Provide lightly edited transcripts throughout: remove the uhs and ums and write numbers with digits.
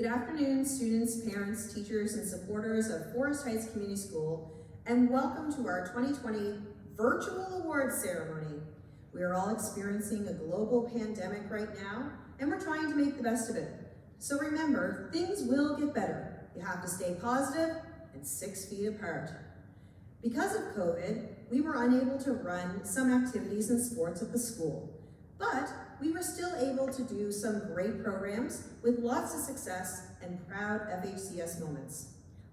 Good afternoon, students, parents, teachers, and supporters of Forest Heights Community School, and welcome to our 2020 Virtual Awards Ceremony. We are all experiencing a global pandemic right now, and we're trying to make the best of it. So remember, things will get better. You have to stay positive and 6 feet apart. Because of COVID, we were unable to run some activities and sports at the school, but we were still able to do some great programs with lots of success and proud FHCS moments.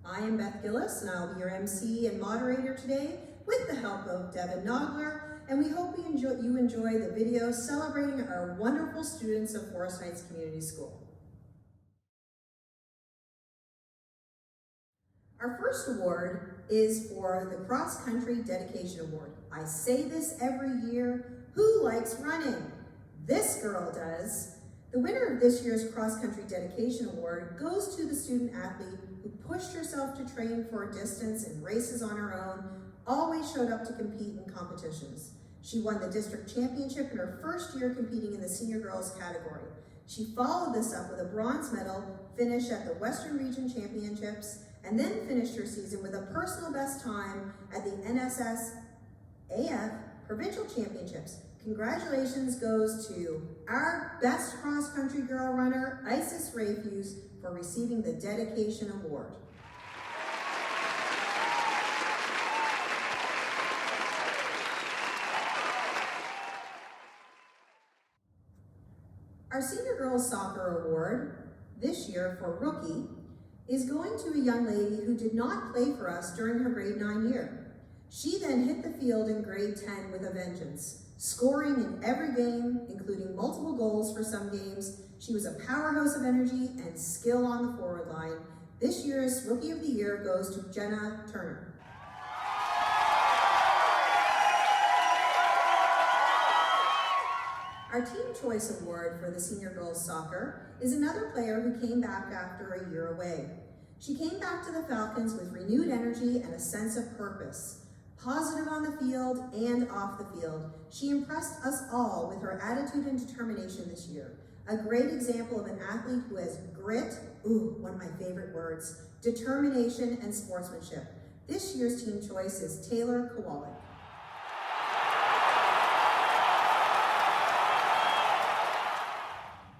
I am Beth Gillis, and I'll be your MC and moderator today with the help of Devin Nogler, and we hope you enjoy the video celebrating our wonderful students of Forest Heights Community School. Our first award is for the Cross Country Dedication Award. I say this every year, who likes running? This girl does. The winner of this year's Cross Country Dedication Award goes to the student athlete who pushed herself to train for a distance and races on her own, always showed up to compete in competitions. She won the district championship in her first year competing in the senior girls category. She followed this up with a bronze medal finish at the Western Region Championships, and then finished her season with a personal best time at the NSSAF Provincial Championships. Congratulations goes to our best cross-country girl runner, Isis Rayfuse, for receiving the Dedication Award. Our Senior Girls Soccer Award this year for Rookie is going to a young lady who did not play for us during her grade 9 year. She then hit the field in grade 10 with a vengeance, scoring in every game, including multiple goals for some games. She was a powerhouse of energy and skill on the forward line. This year's Rookie of the Year goes to Jenna Turner. Our Team Choice Award for the Senior Girls Soccer is another player who came back after a year away. She came back to the Falcons with renewed energy and a sense of purpose. Positive on the field and off the field, she impressed us all with her attitude and determination this year. A great example of an athlete who has grit, one of my favorite words, determination and sportsmanship. This year's Team Choice is Taylor Kowalik.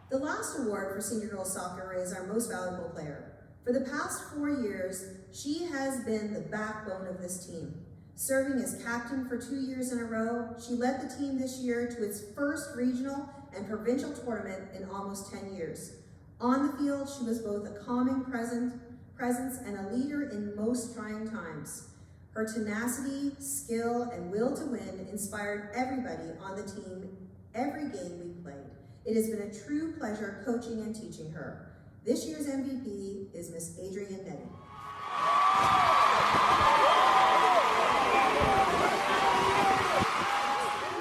The last award for Senior Girls Soccer is our Most Valuable Player. For the past 4 years, she has been the backbone of this team. Serving as captain for 2 years in a row, she led the team this year to its first regional and provincial tournament in almost 10 years. On the field, she was both a calming presence and a leader in most trying times. Her tenacity, skill, and will to win inspired everybody on the team every game we played. It has been a true pleasure coaching and teaching her. This year's MVP is Miss Adrienne Nettie.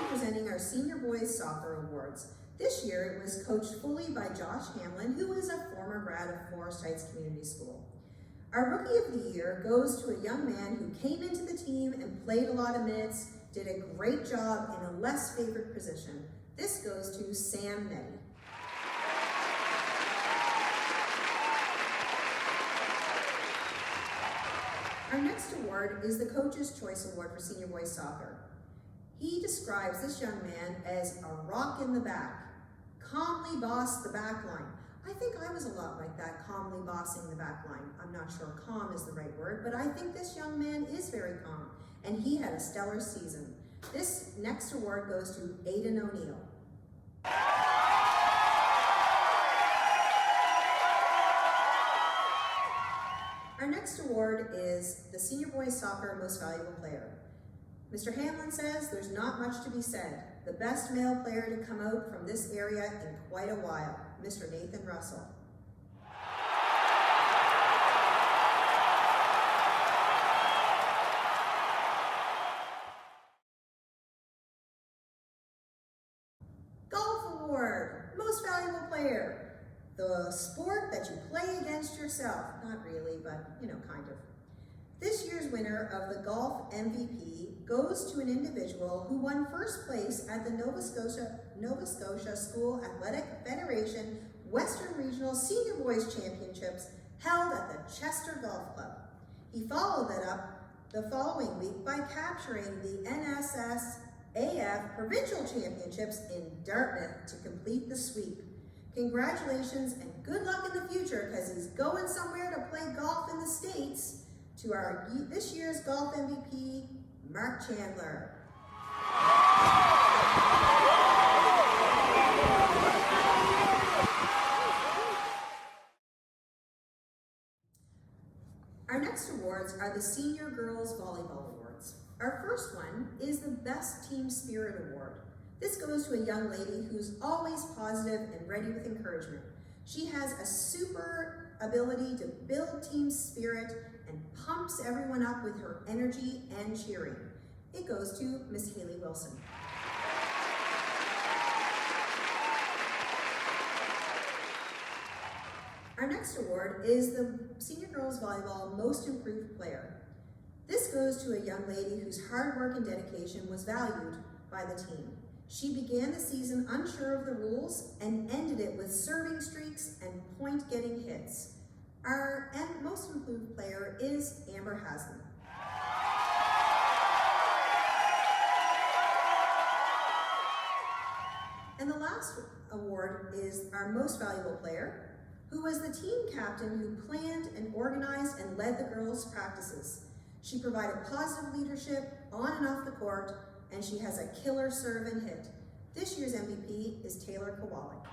Presenting our Senior Boys Soccer Awards. This year it was coached fully by Josh Hamlin, who is a former grad of Forest Heights Community School. Our Rookie of the Year goes to a young man who came into the team and played a lot of minutes, did a great job in a less favored position. This goes to Sam Nettie. Our next award is the Coach's Choice Award for Senior Boys Soccer. He describes this young man as a rock in the back, calmly bossed the back line. I think I was a lot like that, calmly bossing the back line. I'm not sure calm is the right word, but I think this young man is very calm, and he had a stellar season. This next award goes to Aiden O'Neill. Our next award is the Senior Boys Soccer Most Valuable Player. Mr. Hamlin says there's not much to be said. The best male player to come out from this area in quite a while, Mr. Nathan Russell. Golf Award, Most Valuable Player. The sport that you play against yourself. Not really, but kind of. This year's winner of the Golf MVP goes to an individual who won first place at the Nova Scotia School Athletic Federation Western Regional Senior Boys Championships held at the Chester Golf Club. He followed that up the following week by capturing the NSSAF Provincial Championships in Dartmouth to complete the sweep. Congratulations and good luck in the future, because he's going somewhere to play golf in the States, to our this year's golf MVP, Mark Chandler. Our next awards are the Senior Girls Volleyball Awards. Our first one is the Best Team Spirit Award. This goes to a young lady who's always positive and ready with encouragement. She has a super ability to build team spirit and pumps everyone up with her energy and cheering. It goes to Miss Haley Wilson. Our next award is the Senior Girls Volleyball Most Improved Player. This goes to a young lady whose hard work and dedication was valued by the team. She began the season unsure of the rules and ended it with serving streaks and point-getting hits. Our most improved player is Amber Haslam. And the last award is our most valuable player, who was the team captain who planned and organized and led the girls' practices. She provided positive leadership on and off the court, and she has a killer serve and hit. This year's MVP is Taylor Kowalik.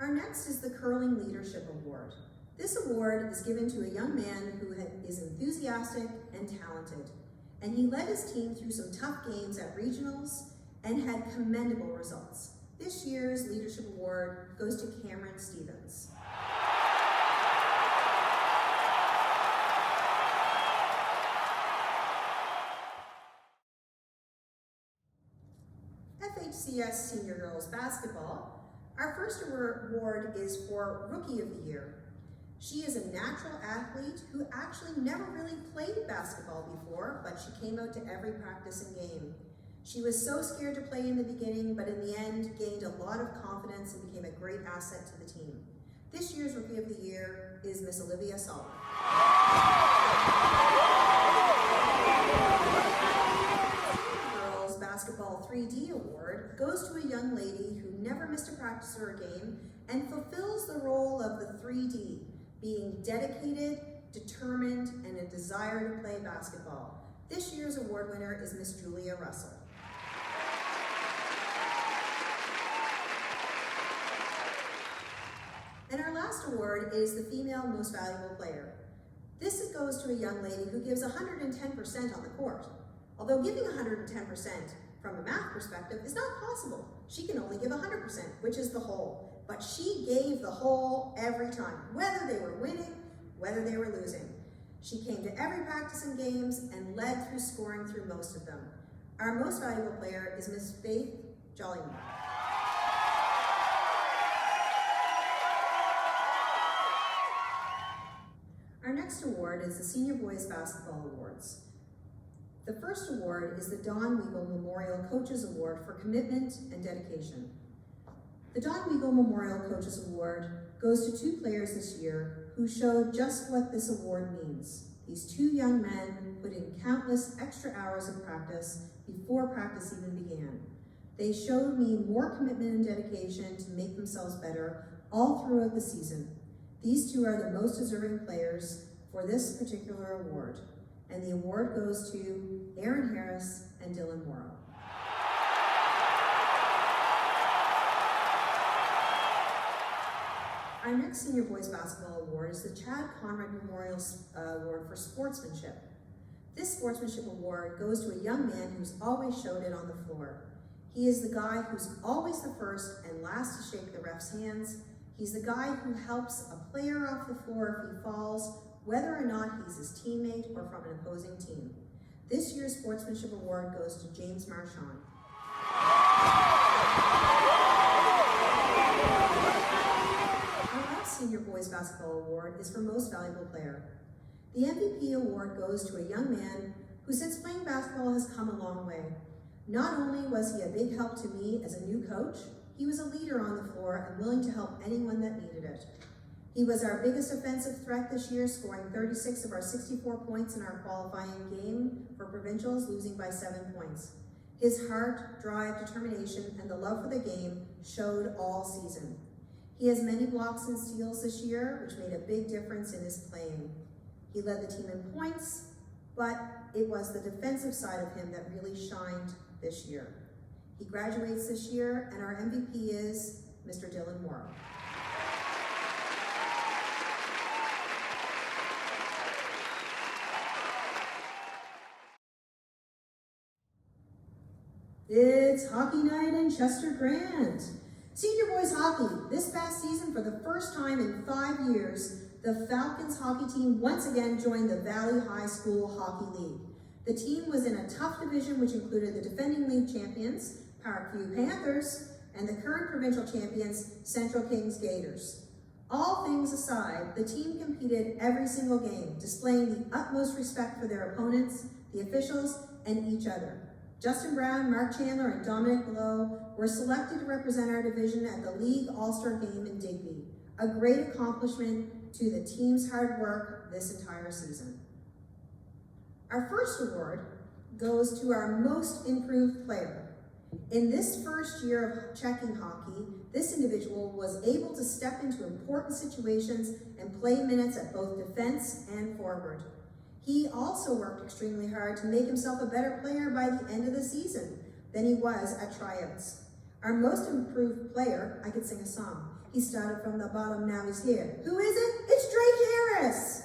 Our next is the Curling Leadership Award. This award is given to a young man who is enthusiastic and talented, and he led his team through some tough games at regionals and had commendable results. This year's Leadership Award goes to Cameron Stevens. FHCS Senior Girls Basketball. Our first award is for Rookie of the Year. She is a natural athlete who actually never really played basketball before, but she came out to every practice and game. She was so scared to play in the beginning, but in the end gained a lot of confidence and became a great asset to the team. This year's Rookie of the Year is Miss Olivia Sala. Senior Girls Basketball 3D Award goes to a young lady who never missed a practice or a game and fulfills the role of the 3D, being dedicated, determined, and a desire to play basketball. This year's award winner is Miss Julia Russell. And our last award is the Female Most Valuable Player. This goes to a young lady who gives 110% on the court. Although giving 110% from a math perspective is not possible. She can only give 100%, which is the whole. But she gave the whole every time, whether they were winning, whether they were losing. She came to every practice and games and led through scoring through most of them. Our most valuable player is Miss Faith Jollymore. Our next award is the Senior Boys Basketball Awards. The first award is the Don Weagle Memorial Coaches Award for commitment and dedication. The Don Weagle Memorial Coaches Award goes to 2 players this year who showed just what this award means. These 2 young men put in countless extra hours of practice before practice even began. They showed me more commitment and dedication to make themselves better all throughout the season. These 2 are the most deserving players for this particular award, and the award goes to Aaron Harris and Dylan Morrow. Our next Senior Boys Basketball Award is the Chad Conrad Memorial Award for Sportsmanship. This sportsmanship award goes to a young man who's always showed it on the floor. He is the guy who's always the first and last to shake the ref's hands. He's the guy who helps a player off the floor if he falls, whether or not he's his teammate or from an opposing team. This year's sportsmanship award goes to James Marchand. Our last Senior Boys Basketball Award is for Most Valuable Player. The MVP award goes to a young man who since playing basketball has come a long way. Not only was he a big help to me as a new coach, he was a leader on the floor and willing to help anyone that needed it. He was our biggest offensive threat this year, scoring 36 of our 64 points in our qualifying game for provincials, losing by 7 points. His heart, drive, determination, and the love for the game showed all season. He has many blocks and steals this year, which made a big difference in his playing. He led the team in points, but it was the defensive side of him that really shined this year. He graduates this year, and our MVP is Mr. Dylan Morrow. It's hockey night in Chester Grant. Senior boys hockey. This past season, for the first time in 5 years, the Falcons hockey team once again joined the Valley High School Hockey League. The team was in a tough division which included the defending league champions, Parkview Panthers, and the current provincial champions, Central Kings Gators. All things aside, the team competed every single game, displaying the utmost respect for their opponents, the officials, and each other. Justin Brown, Mark Chandler, and Dominic Lowe were selected to represent our division at the League All-Star Game in Digby, a great accomplishment to the team's hard work this entire season. Our first award goes to our most improved player. In this first year of checking hockey, this individual was able to step into important situations and play minutes at both defense and forward. He also worked extremely hard to make himself a better player by the end of the season than he was at tryouts. Our most improved player, I could sing a song. He started from the bottom, now he's here. Who is it? It's Drake Harris.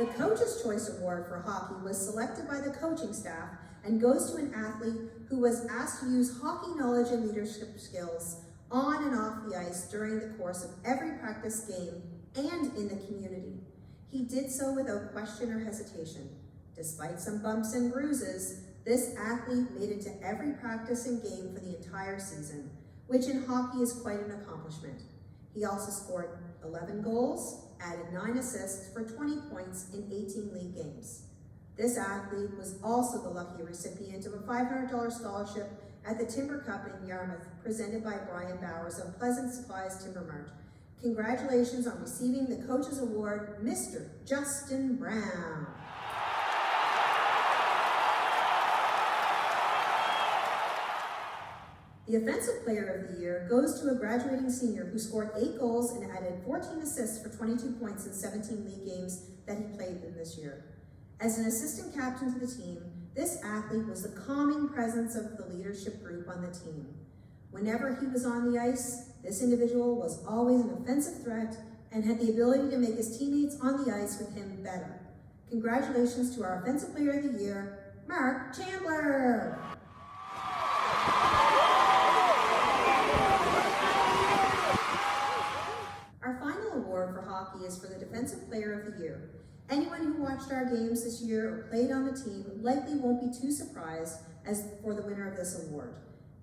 The Coach's Choice Award for hockey was selected by the coaching staff and goes to an athlete who was asked to use hockey knowledge and leadership skills on and off the ice during the course of every practice game and in the community. He did so without question or hesitation. Despite some bumps and bruises, this athlete made it to every practice and game for the entire season, which in hockey is quite an accomplishment. He also scored 11 goals, added 9 assists for 20 points in 18 league games. This athlete was also the lucky recipient of a $500 scholarship at the Timber Cup in Yarmouth, presented by Brian Bowers of Pleasant Supplies Timber Mart. Congratulations on receiving the Coach's Award, Mr. Justin Brown. The Offensive Player of the Year goes to a graduating senior who scored 8 goals and added 14 assists for 22 points in 17 league games that he played in this year. As an assistant captain to the team, this athlete was the calming presence of the leadership group on the team. Whenever he was on the ice, this individual was always an offensive threat and had the ability to make his teammates on the ice with him better. Congratulations to our Offensive Player of the Year, Mark Chandler. Our final award for hockey is for the Defensive Player of the Year. Anyone who watched our games this year or played on the team likely won't be too surprised as for the winner of this award.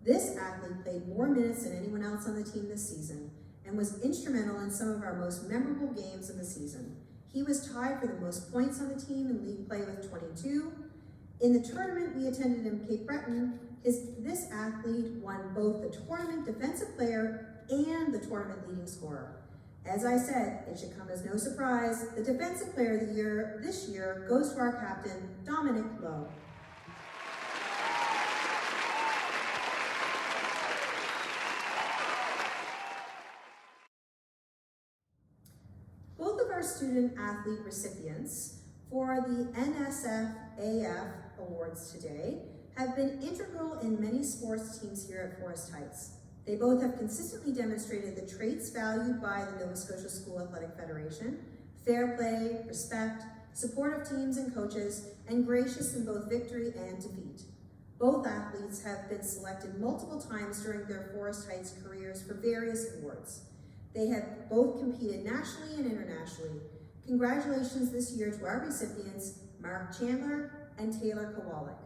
This athlete played more minutes than anyone else on the team this season and was instrumental in some of our most memorable games of the season. He was tied for the most points on the team in league play with 22. In the tournament we attended in Cape Breton, this athlete won both the tournament defensive player and the tournament leading scorer. As I said, it should come as no surprise, the Defensive Player of the Year this year goes to our captain, Dominic Lowe. Both of our student athlete recipients for the NSF-AF Awards today have been integral in many sports teams here at Forest Heights. They both have consistently demonstrated the traits valued by the Nova Scotia School Athletic Federation: fair play, respect, supportive teams and coaches, and gracious in both victory and defeat. Both athletes have been selected multiple times during their Forest Heights careers for various awards. They have both competed nationally and internationally. Congratulations this year to our recipients, Mark Chandler and Taylor Kowalik.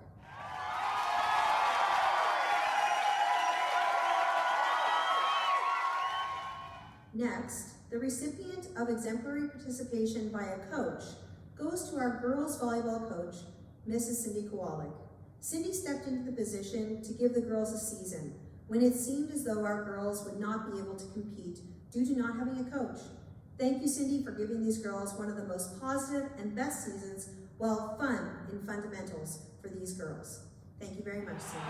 Next, the recipient of exemplary participation by a coach goes to our girls volleyball coach, Mrs. Cindy Kowalik. Cindy stepped into the position to give the girls a season when it seemed as though our girls would not be able to compete due to not having a coach. Thank you, Cindy, for giving these girls one of the most positive and best seasons while fun in fundamentals for these girls. Thank you very much, Cindy.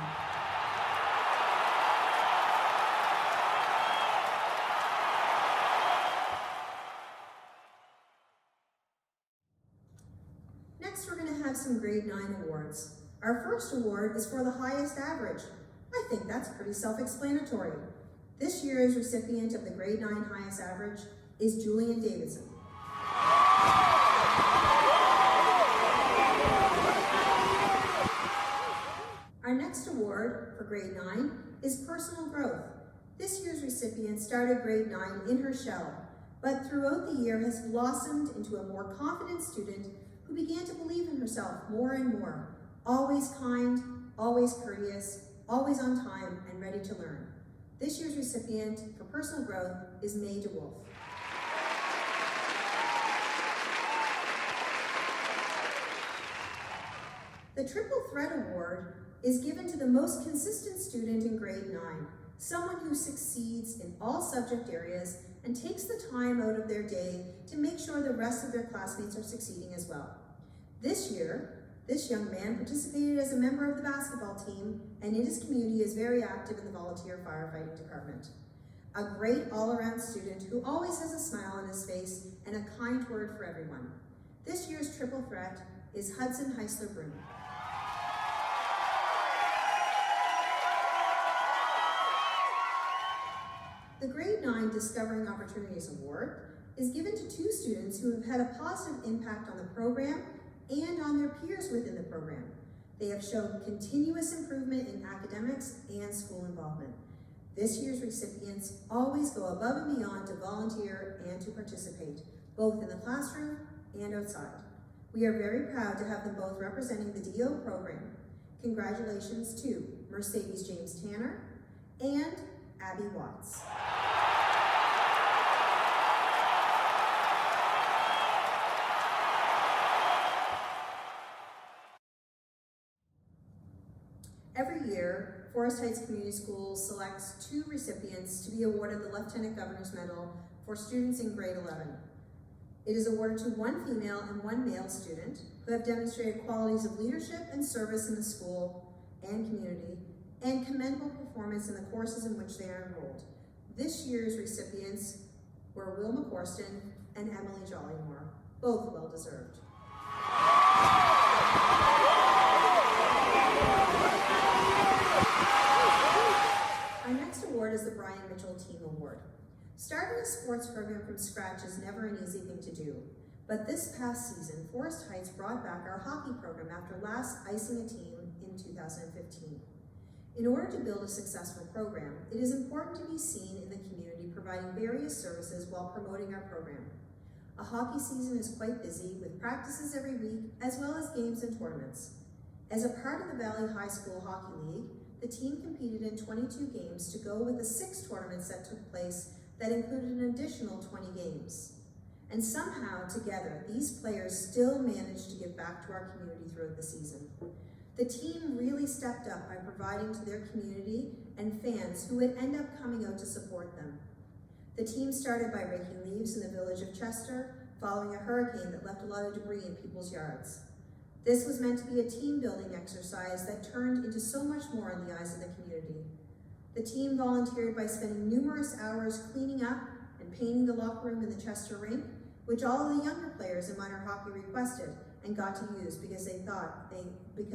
Next, we're going to have some grade 9 awards. Our first award is for the highest average. I think that's pretty self-explanatory. This year's recipient of the grade 9 highest average is Julian Davidson. Our next award for grade 9 is personal growth. This year's recipient started grade 9 in her shell, but throughout the year has blossomed into a more confident student who began to believe in herself more and more. Always kind, always courteous, always on time, and ready to learn. This year's recipient for personal growth is May DeWolf. The Triple Threat Award is given to the most consistent student in grade 9, someone who succeeds in all subject areas and takes the time out of their day to make sure the rest of their classmates are succeeding as well. This year, this young man participated as a member of the basketball team and in his community is very active in the volunteer firefighting department. A great all-around student who always has a smile on his face and a kind word for everyone. This year's Triple Threat is Hudson Heisler-Broom. The Grade 9 Discovering Opportunities Award is given to 2 students who have had a positive impact on the program and on their peers within the program. They have shown continuous improvement in academics and school involvement. This year's recipients always go above and beyond to volunteer and to participate, both in the classroom and outside. We are very proud to have them both representing the DO program. Congratulations to Mercedes James Tanner and Abby Watts. Every year, Forest Heights Community Schools selects 2 recipients to be awarded the Lieutenant Governor's Medal for students in grade 11. It is awarded to 1 female and 1 male student who have demonstrated qualities of leadership and service in the school and community and commendable performance in the courses in which they are enrolled. This year's recipients were Will McCorston and Emily Jollymore, both well-deserved. Our next award is the Brian Mitchell Team Award. Starting a sports program from scratch is never an easy thing to do, but this past season, Forest Heights brought back our hockey program after last icing a team in 2015. In order to build a successful program, it is important to be seen in the community providing various services while promoting our program. A hockey season is quite busy with practices every week as well as games and tournaments. As a part of the Valley High School Hockey League, the team competed in 22 games to go with the 6 tournaments that took place that included an additional 20 games. And somehow, together, these players still managed to give back to our community throughout the season. The team really stepped up by providing to their community and fans who would end up coming out to support them. The team started by raking leaves in the village of Chester, following a hurricane that left a lot of debris in people's yards. This was meant to be a team-building exercise that turned into so much more in the eyes of the community. The team volunteered by spending numerous hours cleaning up and painting the locker room in the Chester rink, which all of the younger players in minor hockey requested and got to use because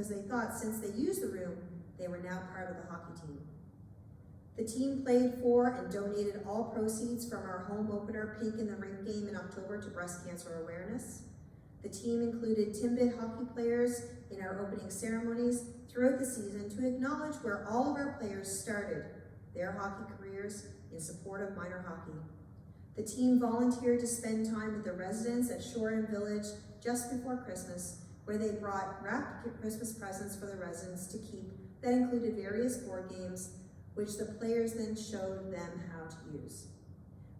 they thought since they used the room, they were now part of the hockey team. The team played for and donated all proceeds from our home opener Pink in the Rink game in October to breast cancer awareness. The team included Timbit hockey players in our opening ceremonies throughout the season to acknowledge where all of our players started their hockey careers in support of minor hockey. The team volunteered to spend time with the residents at Shore Village just before Christmas, where they brought wrapped Christmas presents for the residents to keep that included various board games, which the players then showed them how to use.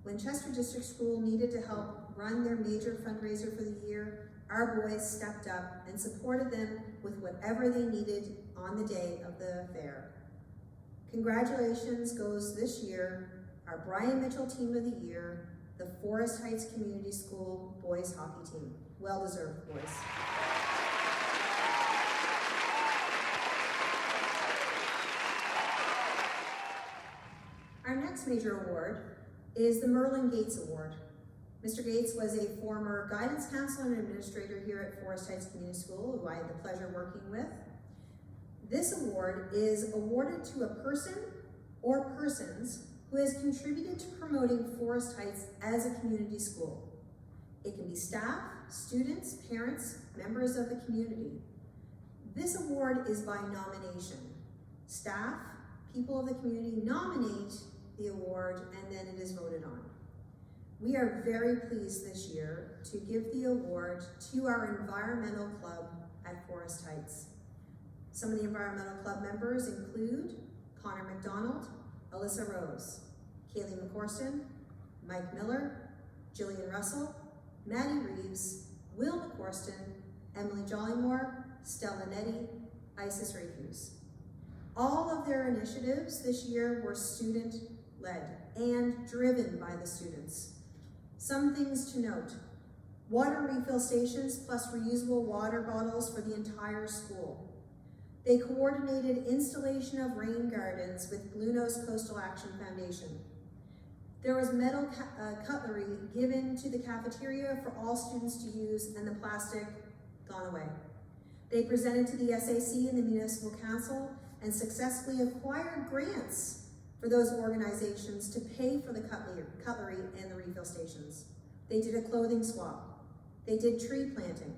When Chester District School needed to help run their major fundraiser for the year, our boys stepped up and supported them with whatever they needed on the day of the fair. Congratulations goes this year, our Brian Mitchell Team of the Year, the Forest Heights Community School boys hockey team. Well deserved, boys. Our next major award is the Merlin Gates Award. Mr. Gates was a former guidance counselor and administrator here at Forest Heights Community School, who I had the pleasure working with. This award is awarded to a person or persons who has contributed to promoting Forest Heights as a community school. It can be staff, students, parents, members of the community. This award is by nomination. Staff, people of the community nominate the award, and then it is voted on. We are very pleased this year to give the award to our environmental club at Forest Heights. Some of the environmental club members include Connor McDonald, Alyssa Rose, Kaylee McCorston, Mike Miller, Jillian Russell, Maddie Reeves, Will McCorston, Emily Jollymore, Stella Nettie, Isis Rafuse. All of their initiatives this year were student-led and driven by the students. Some things to note: water refill stations plus reusable water bottles for the entire school. They coordinated installation of rain gardens with Blue Nose Coastal Action Foundation. There was metal cutlery given to the cafeteria for all students to use, and the plastic gone away. They presented to the SAC and the Municipal Council and successfully acquired grants for those organizations to pay for the cutlery and the refill stations. They did a clothing swap. They did tree planting.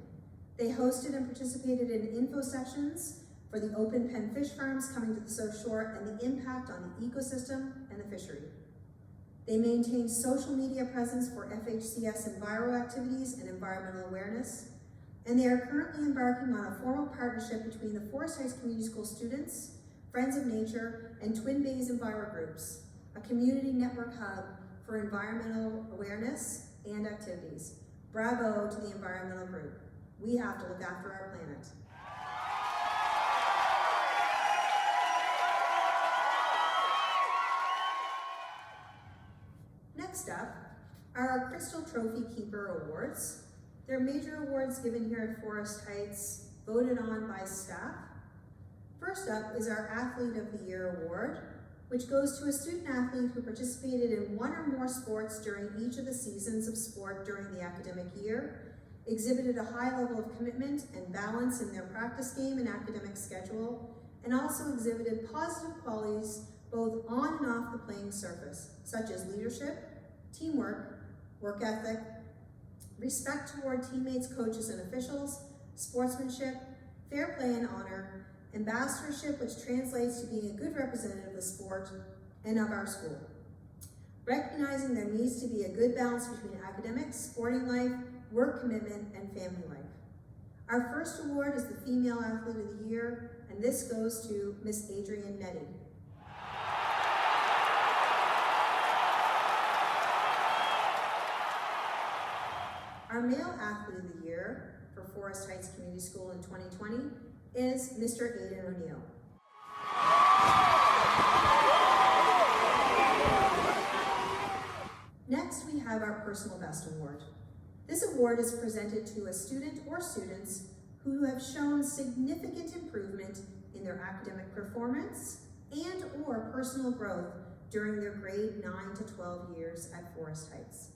They hosted and participated in info sessions for the open pen fish farms coming to the South Shore and the impact on the ecosystem and the fishery. They maintained social media presence for FHCS enviro activities and environmental awareness, and they are currently embarking on a formal partnership between the Forest Heights Community School students, Friends of Nature, and Twin Bays Enviro Groups, a community network hub for environmental awareness and activities. Bravo to the environmental group. We have to look after our planet. Next up are our Crystal Trophy Keeper Awards. They're major awards given here at Forest Heights, voted on by staff. First up is our Athlete of the Year Award, which goes to a student athlete who participated in one or more sports during each of the seasons of sport during the academic year, exhibited a high level of commitment and balance in their practice game and academic schedule, and also exhibited positive qualities both on and off the playing surface, such as leadership, teamwork, work ethic, respect toward teammates, coaches, and officials, sportsmanship, fair play and honor, ambassadorship, which translates to being a good representative of the sport and of our school. Recognizing there needs to be a good balance between academics, sporting life, work commitment, and family life. Our first award is the Female Athlete of the Year, and this goes to Miss Adrienne Nettie. Our Male Athlete of the Year for Forest Heights Community School in 2020 is Mr. Aidan O'Neill. Next, we have our Personal Best Award. This award is presented to a student or students who have shown significant improvement in their academic performance and or personal growth during their grade 9 to 12 years at Forest Heights.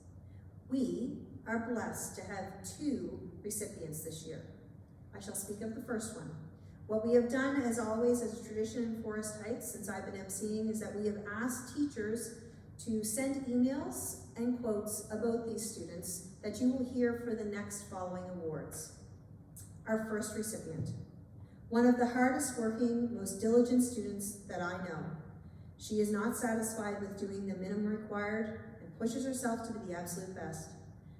We are blessed to have 2 recipients this year. I shall speak of the first one. What we have done, as always, as a tradition in Forest Heights since I've been emceeing, is that we have asked teachers to send emails and quotes about these students that you will hear for the next following awards. Our first recipient, one of the hardest working, most diligent students that I know. She is not satisfied with doing the minimum required and pushes herself to be the absolute best.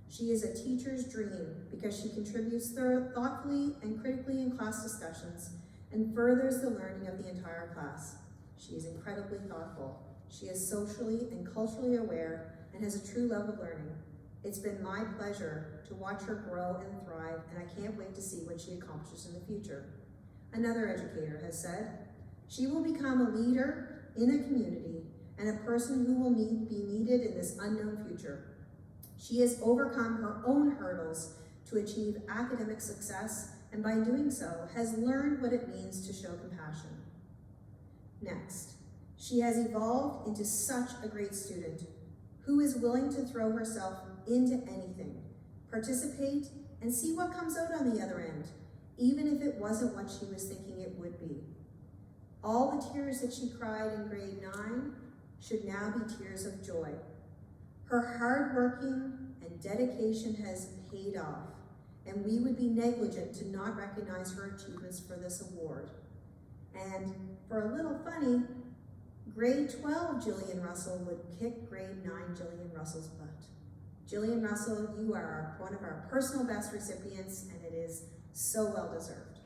She is a teacher's dream because she contributes thoughtfully and critically in class discussions and furthers the learning of the entire class. She is incredibly thoughtful. She is socially and culturally aware and has a true love of learning. It's been my pleasure to watch her grow and thrive, and I can't wait to see what she accomplishes in the future. Another educator has said, she will become a leader in the community and a person who will be needed in this unknown future. She has overcome her own hurdles to achieve academic success, and by doing so, has learned what it means to show compassion. Next, she has evolved into such a great student who is willing to throw herself into anything, participate, and see what comes out on the other end, even if it wasn't what she was thinking it would be. All the tears that she cried in grade 9 should now be tears of joy. Her hard working and dedication has paid off, and we would be negligent to not recognize her achievements for this award. And for a little funny, grade 12 Jillian Russell would kick grade 9 Jillian Russell's butt. Jillian Russell, you are one of our personal best recipients, and it is so well deserved.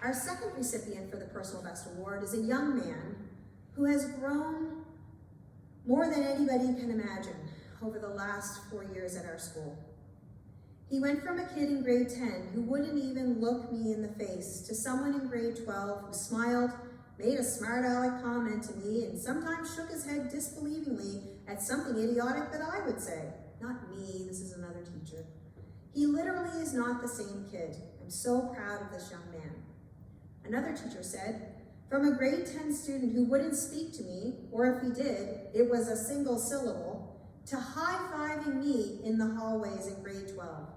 Our second recipient for the Personal Best Award is a young man who has grown more than anybody can imagine over the last 4 years at our school. He went from a kid in grade 10 who wouldn't even look me in the face to someone in grade 12 who smiled, made a smart aleck comment to me, and sometimes shook his head disbelievingly at something idiotic that I would say. Not me, this is another teacher. He literally is not the same kid. I'm so proud of this young man. Another teacher said, from a grade 10 student who wouldn't speak to me, or if he did, it was a single syllable, to high-fiving me in the hallways in grade 12.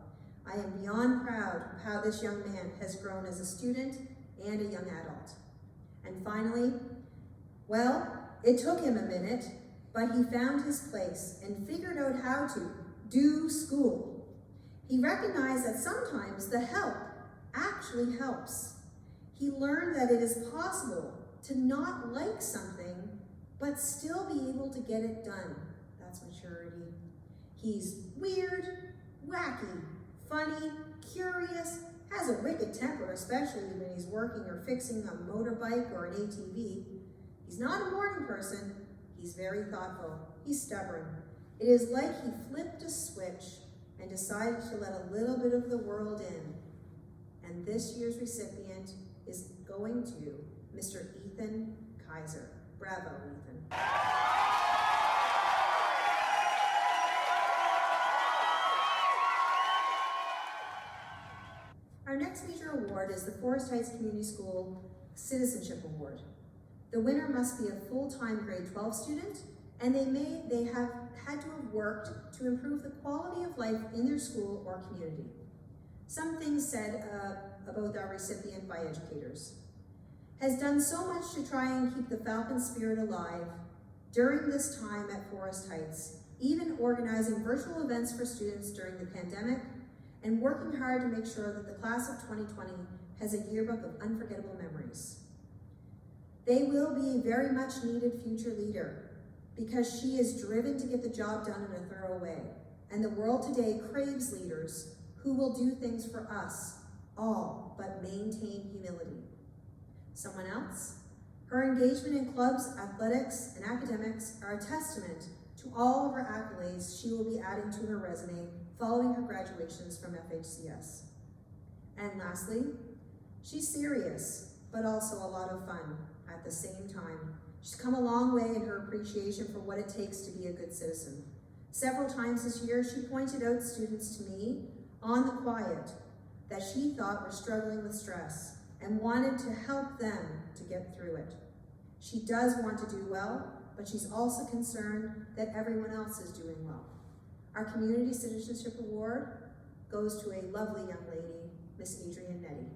I am beyond proud of how this young man has grown as a student and a young adult. And finally, well, it took him a minute, but he found his place and figured out how to do school. He recognized that sometimes the help actually helps. He learned that it is possible to not like something, but still be able to get it done. That's maturity. He's weird, wacky, funny, curious, has a wicked temper, especially when he's working or fixing a motorbike or an ATV. He's not a morning person. He's very thoughtful. He's stubborn. It is like he flipped a switch and decided to let a little bit of the world in. And this year's recipient is going to Mr. Ethan Kaiser. Bravo, Ethan. Our next major award is the Forest Heights Community School Citizenship Award. The winner must be a full-time grade 12 student, and they have had to have worked to improve the quality of life in their school or community. Some things said about our recipient by educators. Has done so much to try and keep the Falcon spirit alive during this time at Forest Heights, even organizing virtual events for students during the pandemic, and working hard to make sure that the class of 2020 has a yearbook of unforgettable memories. They will be a very much needed future leader because she is driven to get the job done in a thorough way. And the world today craves leaders who will do things for us all, but maintain humility. Someone else? Her engagement in clubs, athletics, and academics are a testament to all of her accolades she will be adding to her resume following her graduations from FHCS. And lastly, she's serious, but also a lot of fun at the same time. She's come a long way in her appreciation for what it takes to be a good citizen. Several times this year, she pointed out students to me on the quiet that she thought were struggling with stress and wanted to help them to get through it. She does want to do well, but she's also concerned that everyone else is doing well. Our Community Citizenship Award goes to a lovely young lady, Miss Adrienne Nettie.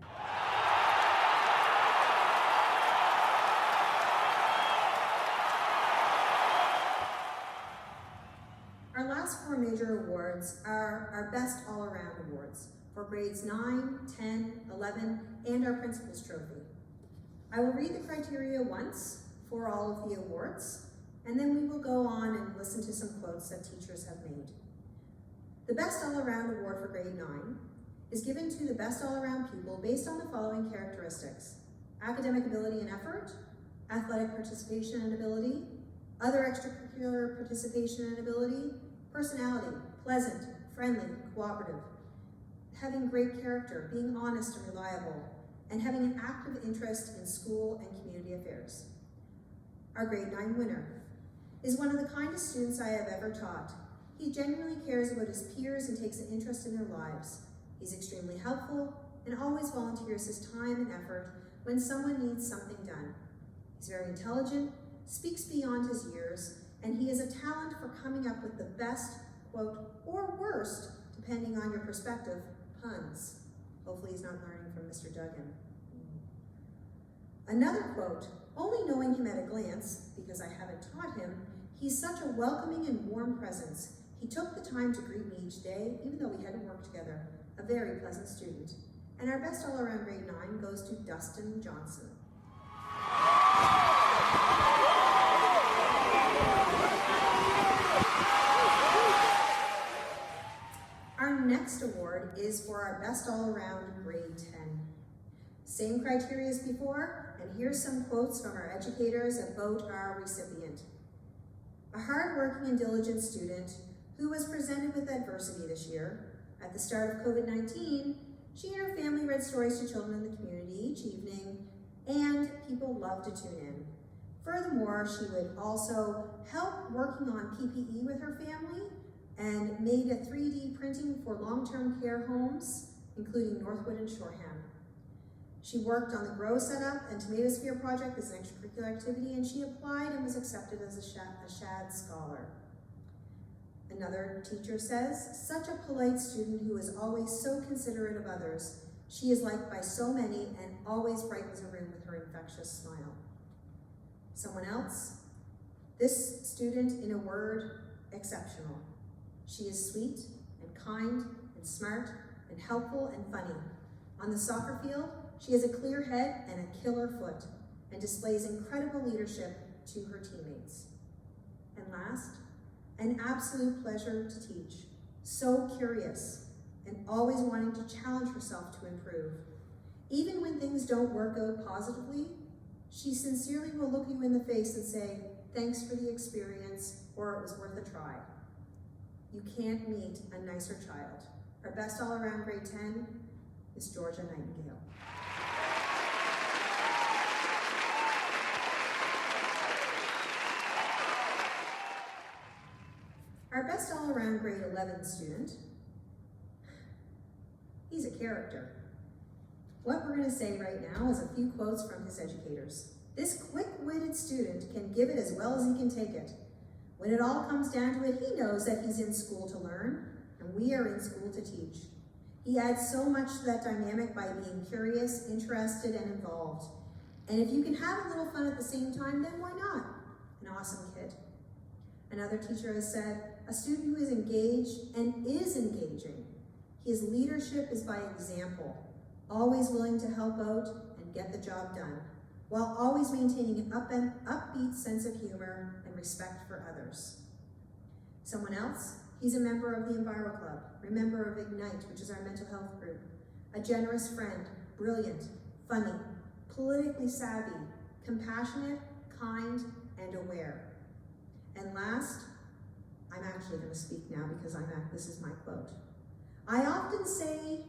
Our last 4 major awards are our Best All-Around Awards for grades 9, 10, 11, and our Principal's Trophy. I will read the criteria once for all of the awards, and then we will go on and listen to some quotes that teachers have made. The Best All-Around Award for grade 9 is given to the best all-around pupil based on the following characteristics: academic ability and effort, athletic participation and ability, other extracurricular participation and ability, personality, pleasant, friendly, cooperative, having great character, being honest and reliable, and having an active interest in school and community affairs. Our grade 9 winner is one of the kindest students I have ever taught. He genuinely cares about his peers and takes an interest in their lives. He's extremely helpful and always volunteers his time and effort when someone needs something done. He's very intelligent, speaks beyond his years, and he has a talent for coming up with the best, quote, or worst, depending on your perspective, puns. Hopefully he's not learning from Mr. Duggan. Another quote, only knowing him at a glance, because I haven't taught him, he's such a welcoming and warm presence. He took the time to greet me each day, even though we hadn't worked together. A very pleasant student. And our best all-around grade 9 goes to Dustin Johnson. Our next award is for our best all-around grade 10. Same criteria as before, and here's some quotes from our educators about our recipient. A hard-working and diligent student who was presented with adversity this year. At the start of COVID-19, she and her family read stories to children in the community each evening, and people loved to tune in. Furthermore, she would also help working on PPE with her family and made a 3D printing for long-term care homes, including Northwood and Shoreham. She worked on the Grow Setup and Tomatosphere project as an extracurricular activity, and she applied and was accepted as a SHAD Scholar. Another teacher says, such a polite student who is always so considerate of others. She is liked by so many and always brightens a room with her infectious smile. Someone else, this student, in a word, exceptional. She is sweet and kind and smart and helpful and funny. On the soccer field, she has a clear head and a killer foot and displays incredible leadership to her teammates. And last, an absolute pleasure to teach, so curious and always wanting to challenge herself to improve. Even when things don't work out positively, she sincerely will look you in the face and say, thanks for the experience, or it was worth a try. You can't meet a nicer child. Our best all-around grade 10 is Georgia Nightingale. Our best all-around grade 11 student, he's a character. What we're going to say right now is a few quotes from his educators. This quick-witted student can give it as well as he can take it. When it all comes down to it, he knows that he's in school to learn, and we are in school to teach. He adds so much to that dynamic by being curious, interested, and involved. And if you can have a little fun at the same time, then why not? An awesome kid. Another teacher has said, a student who is engaged and is engaging. His leadership is by example, always willing to help out and get the job done, while always maintaining an upbeat sense of humor and respect for others. Someone else, he's a member of the Enviro Club, a member of Ignite, which is our mental health group, a generous friend, brilliant, funny, politically savvy, compassionate, kind, and aware. And last, I'm actually going to speak now because this is my quote. I often say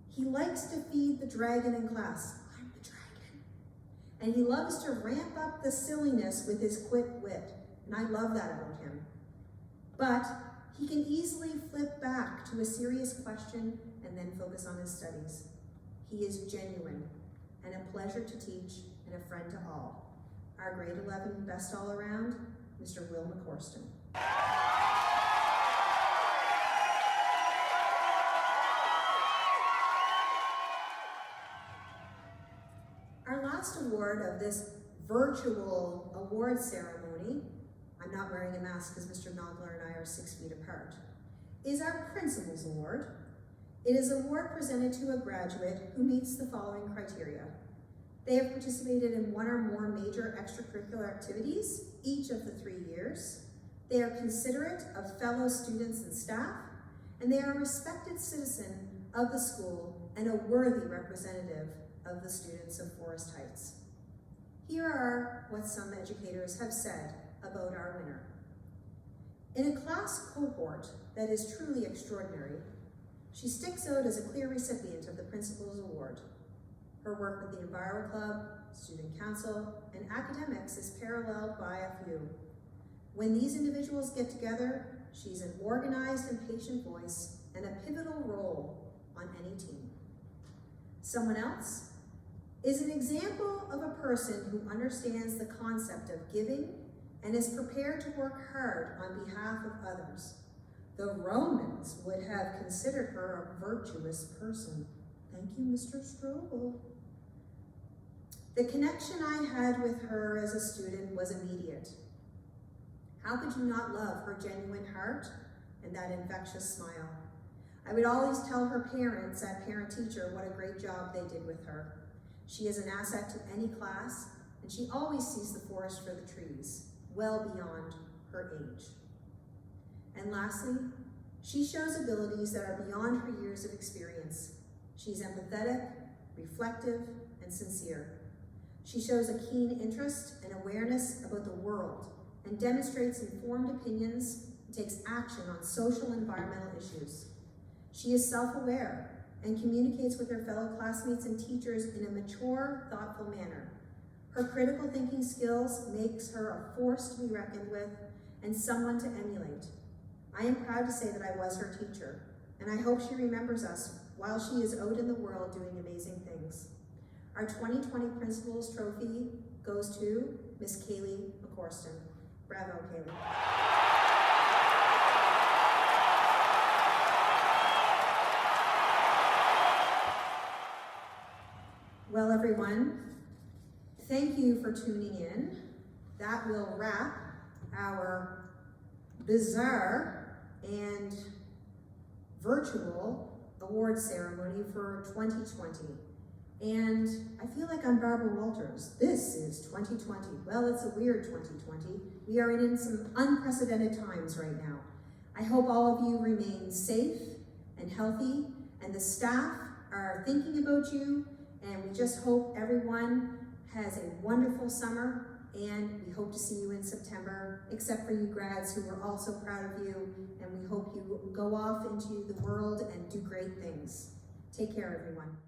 he likes to feed the dragon in class. I'm the dragon. And he loves to ramp up the silliness with his quick wit. And I love that about him. But he can easily flip back to a serious question and then focus on his studies. He is genuine and a pleasure to teach and a friend to all. Our grade 11 best all around, Mr. Will McCorston. Our last award of this virtual award ceremony, I'm not wearing a mask because Mr. Nogler and I are 6 feet apart, is our Principal's Award. It is an award presented to a graduate who meets the following criteria. They have participated in one or more major extracurricular activities each of the 3 years. They are considerate of fellow students and staff, and they are a respected citizen of the school and a worthy representative of the students of Forest Heights. Here are what some educators have said about our winner. In a class cohort that is truly extraordinary, she sticks out as a clear recipient of the Principal's Award. Her work with the Enviro Club, Student Council, and academics is paralleled by a few. When these individuals get together, she's an organized and patient voice and a pivotal role on any team. Someone else is an example of a person who understands the concept of giving and is prepared to work hard on behalf of others. The Romans would have considered her a virtuous person. Thank you, Mr. Strobel. The connection I had with her as a student was immediate. How could you not love her genuine heart and that infectious smile? I would always tell her parents at parent-teacher what a great job they did with her. She is an asset to any class, and she always sees the forest for the trees, well beyond her age. And lastly, she shows abilities that are beyond her years of experience. She's empathetic, reflective, and sincere. She shows a keen interest and awareness about the world and demonstrates informed opinions and takes action on social and environmental issues. She is self-aware and communicates with her fellow classmates and teachers in a mature, thoughtful manner. Her critical thinking skills makes her a force to be reckoned with and someone to emulate. I am proud to say that I was her teacher, and I hope she remembers us while she is out in the world doing amazing things. Our 2020 Principal's Trophy goes to Miss Kaylee McCorston. Bravo, Kaylee. Well, everyone, thank you for tuning in. That will wrap our bizarre and virtual award ceremony for 2020. And I feel like I'm Barbara Walters. This is 2020. Well, it's a weird 2020. We are in some unprecedented times right now. I hope all of you remain safe and healthy, and the staff are thinking about you, and we just hope everyone has a wonderful summer, and we hope to see you in September, except for you grads who are also proud of you, and we hope you go off into the world and do great things. Take care, everyone.